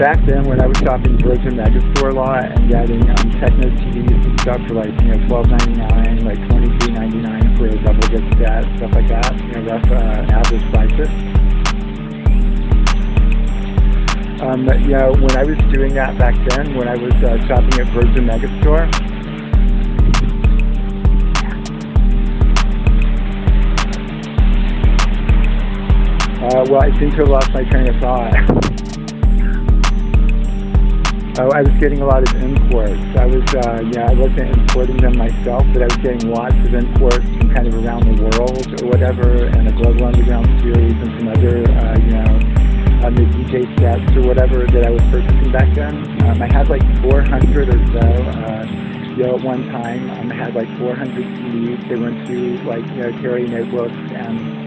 back then when I was shopping Virgin Megastore a lot and getting techno TVs and stuff for like, $12.99, like $23.99 for a double disc set, stuff like that, rough average prices. When I was doing that back then, when I was shopping at Virgin Megastore, well, I seem to have lost my train of thought. I was getting a lot of imports. I wasn't importing them myself, but I was getting lots of imports from kind of around the world or whatever, and a Global Underground series and some other, the DJ sets or whatever that I was purchasing back then. I had like 400 or so. At one time, I had like 400 CDs. They went through like, carry notebooks and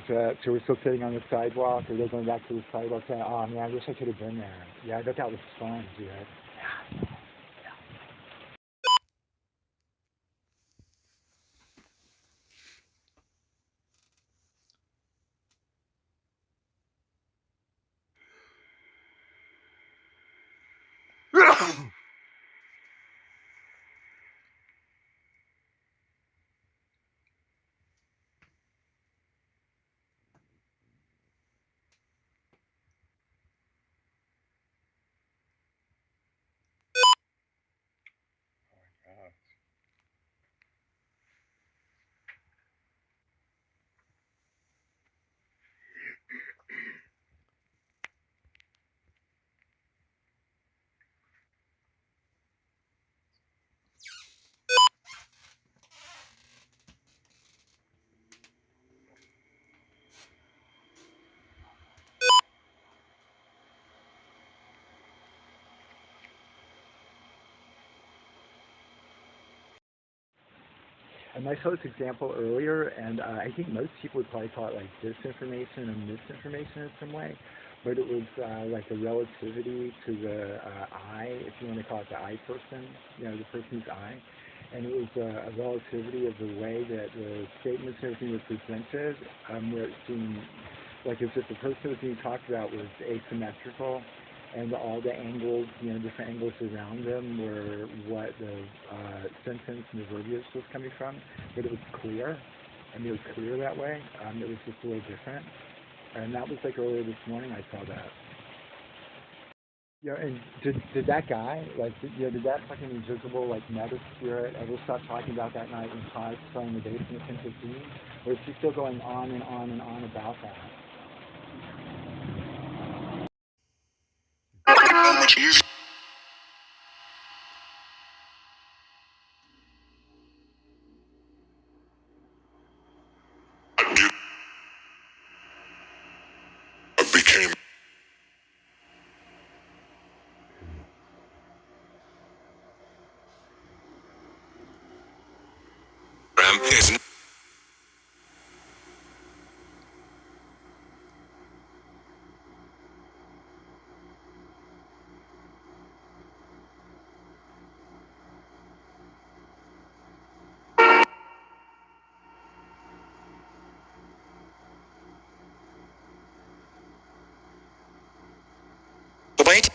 so we're still sitting on the sidewalk, or they're going back to the sidewalk saying, oh man, I wish I could have been there. Yeah, I bet that was fun, dude. And I saw this example earlier, and I think most people would probably call it like disinformation or misinformation in some way, but it was like a relativity to the I, if you want to call it the I person, the person's I, and it was a relativity of the way that the statements and everything were presented, where it seemed like as if the person that was being talked about was asymmetrical, and all the angles, different angles around them were what the sentence and the verbiage was coming from, but it was clear. It was clear that way. It was just a little different. And that was like earlier this morning I saw that. And did that guy, did that fucking invisible, meta spirit ever stop talking about that night when Todd fell in the basement at 10:15? Or is he still going on and on and on about that? Wait.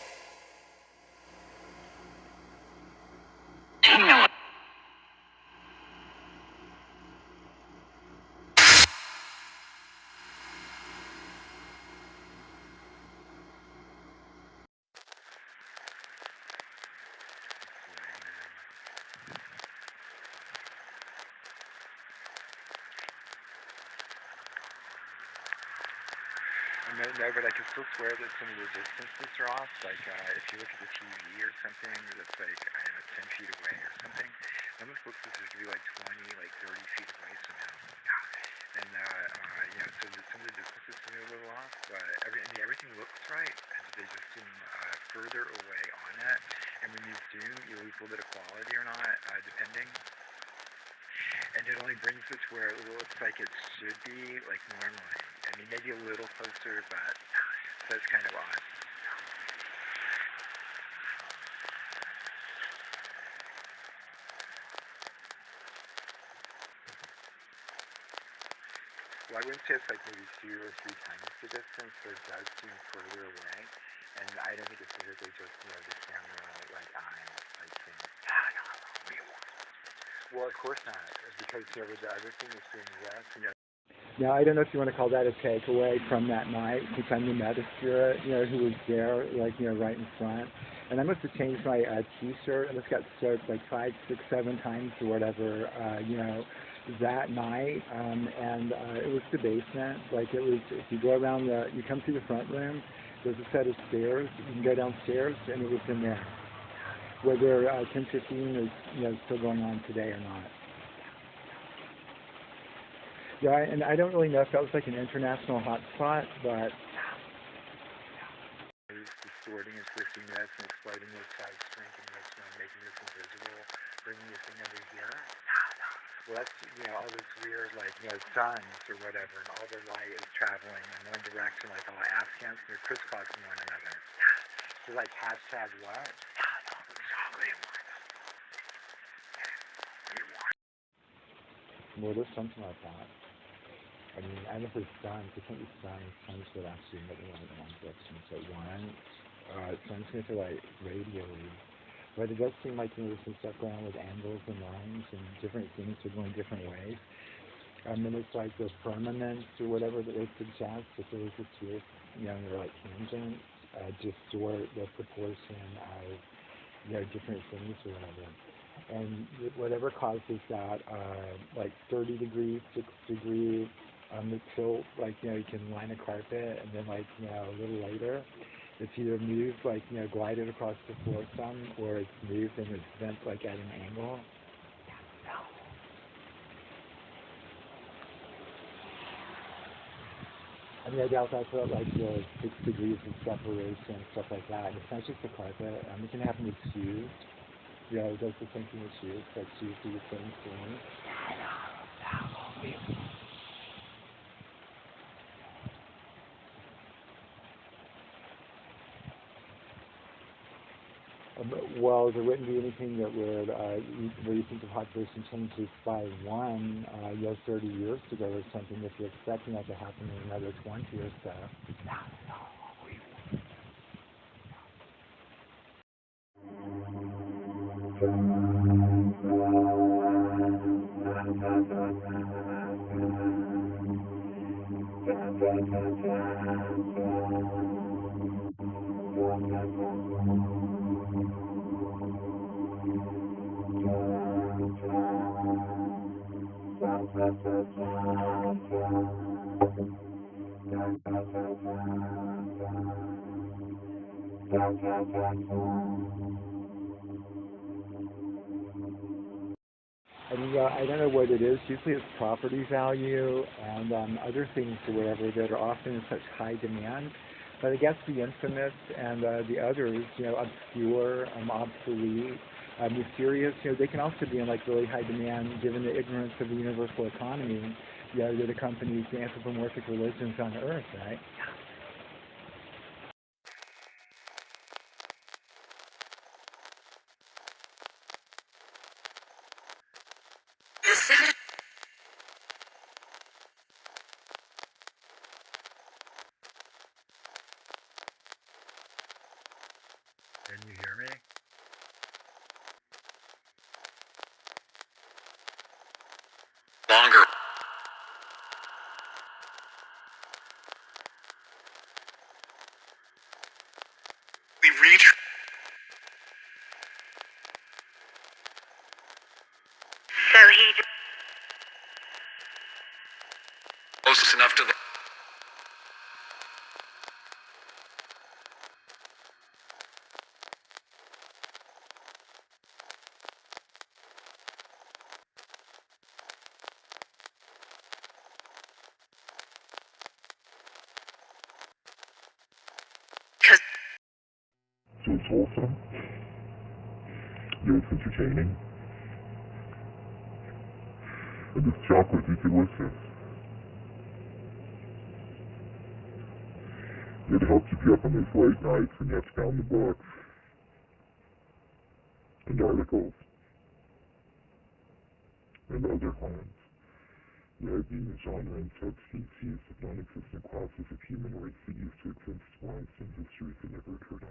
No, but I can still swear that some of the distances are off. Like, if you look at the TV or something that's like, I don't know, 10 feet away or something, it almost looks as if it could be like 20, like 30 feet away somehow. And, some of the distances seem a little off, but everything looks right. And they just seem further away on it. And when you zoom, you lose a little bit of quality or not, depending. And it only brings it to where it looks like it should be, like normally. I mean, maybe a little closer, but so it's kind of odd. Well, I wouldn't say it's like maybe 2 or 3 times the distance, but it does seem further away. And I don't think it's physically just, the camera, like, eye, like, thing. Well, of course not, because, with the other thing is doing this, Now, I don't know if you want to call that a takeaway from that night, since I'm the meta spirit, who was there, like, right in front. And I must have changed my T-shirt. I must have got soaked like 5, 6, 7 times or whatever, that night. And it was the basement. Like, it was, if you go around you come through the front room, there's a set of stairs. You can go downstairs, and it was in there. Whether 1015 is, still going on today or not. Yeah, and I don't really know if that was like an international hotspot, but distorting and twisting this and exploding this side, shrinking this one, making this invisible, bringing this thing over here. Well, that's, all this weird, like, suns or whatever, and all the light is traveling in one direction, like all askance, they're crisscrossing one another. So, like, hashtag what? Well, there's something like that. I mean, I know there's suns. It can't be suns. Suns would actually make it in one direction. So one, suns can feel like radially. But it does seem like there's some stuff going on with angles and lines and different things are going different ways. And then it's like the firmaments or whatever that they suggest, if there was a twist, they're like tangents, distort the proportion of, different things or whatever. And whatever causes that, like 30 degrees, 6 degrees, the tilt, like, you can line a carpet, and then, like, a little later, it's either moved, like, glided across the floor some, or it's moved and it's bent, like, at an angle. I mean, I doubt that's what, like, 6 degrees of separation, stuff like that. It's not just the carpet. It can happen with shoes. It does the same thing with shoes. Like, shoes do the same thing. Well, there wouldn't be anything that would, where you think the population changes by 1, 30 years ago or something, if you're expecting that to happen in another 20 or so. I mean, I don't know what it is. Usually it's property value and other things or whatever that are often in such high demand. But I guess the infamous and the others, obscure, obsolete, mysterious, they can also be in like really high demand given the ignorance of the universal economy, that accompanies the anthropomorphic religions on Earth, right? Can you hear me? Longer. We reach. So he close enough to the wholesome. It's entertaining. And this chocolate is delicious. It helps you up on those late nights when you have to pound the books and articles and other claims. Being the genre and substance use of non-existent classes of human race that used to exist once in histories that never occurred